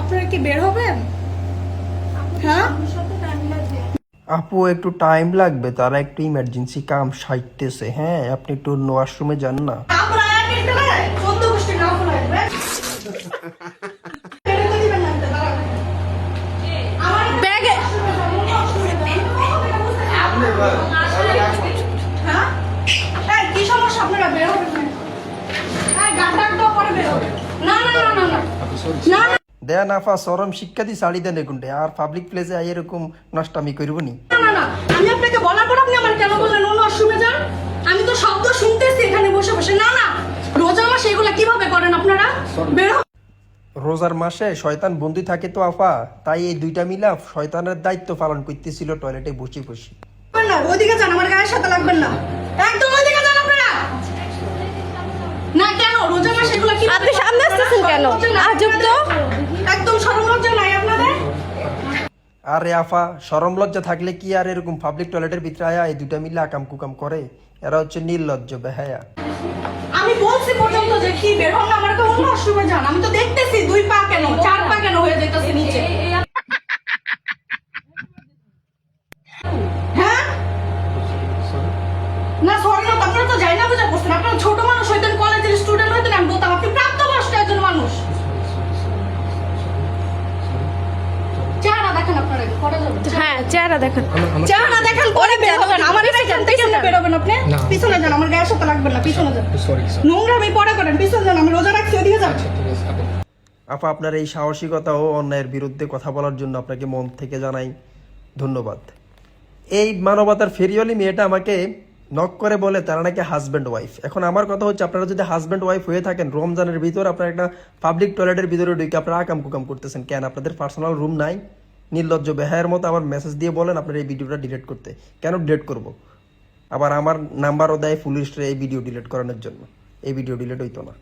আপনারা কি বের হবেন? হ্যাঁ আপু একটু টাইম লাগবে, তারা একটু ইমার্জেন্সি কাম সাইতেছে। হ্যাঁ, আপনি একটু ওয়াশরুমে যান না। কি সমস্যা? আপনারা বের হবেন না? না দেয়া নাফা সরম শিক্ষা দি শাড়ি দেন এগুন্ডে, আর পাবলিক প্লেসে আই এরকম নষ্টামি করব নি। না, আমি আপনাকে বলার পর আপনি আমার কেন বললেন অন্য ওয়াশরুমে যান? আমি তো শব্দ শুনতেছি এখানে বসে বসে। না রোজা মাসে এগুলা কিভাবে করেন আপনারা? বের রোজার মাসে শয়তান বন্দি থাকে তো আফা, তাই এই দুইটা মিলা শয়তানের দায়িত্ব পালন করতেছিল টয়লেটে বসে বসে। না, ওইদিকে যান, আমার গায়ের সাথে লাগবেন না। একদম ওইদিকে যান আপনারা। না কেন রোজা মাসে এগুলা কি? আপনি সামনে আসতেছেন কেন? আজব তো। একদম শরম লজ্জা নাই আপনাদের? আরে আফা, শরম লজ্জা থাকলে কি আর এরকম পাবলিক টয়লেটের ভিতরে আয়া এই দুইটা মিলে আকাম কুকাম করে? এরা হচ্ছে নির্লজ্জ বেহায়া। আমি বলছি পর্যন্ত যে কি বের হন না, আমার কেউ অন্য ওয়াশরুমে যান। আমি তো দেখতেছি 2 পা কেন 4 পা কেন হয়ে যাইতাছে নিচে। হ্যাঁ না সরি না, আপনারা তো যাই না বুঝা করছেন। আপনারা ছোট মানুষ হইতেন, কলেজের স্টুডেন্ট হইতেন, আমি বলতাম আপনি প্রাপ্তবয়স্ক একজন মানুষ। চেহারা দেখেন আপনারা পড়া যাবে। হ্যাঁ, চেহারা দেখেন। চেহারা দেখেন পরে বের হবেন। আমার এখান থেকে বের হবেন আপনি। পিছনে যান, আমার গায়ের সাথে লাগবেন না, পিছনে যান। নোংরা আমি পরে করেন, পিছনে যান। আমি রোজা রাখছি, ওদিকে যান। আপা, আপনার এই সাহসিকতা ও অন্যায়ের বিরুদ্ধে কথা বলার জন্য আপনাকে মন থেকে জানাই ধন্যবাদ। এই মানবতার ফেরিওয়ালি মেয়েটা আমাকে নক করে বলে তারা নাকি হাজব্যান্ড ওয়াইফ। এখন আমার কথা হচ্ছে, আপনারা যদি হাজব্যান্ড ওয়াইফ হয়ে থাকেন, রমজানের ভিতর আপনারা একটা পাবলিক টয়লেটের ভিতরে ঢুকে আপনারা আকাম কুকাম করতেছেন কেন? আপনাদের পার্সোনাল রুম নাই? নির্লজ্জ বেহায়ের মতো আমার মেসেজ দিয়ে বলেন আপনার এই ভিডিওটা ডিলিট করতে। কেন ডিলিট করব? আবার আমার নাম্বারও দেয় পুলিশরা এই ভিডিও ডিলিট করানোর জন্য। এই ভিডিও ডিলিট হইতো না।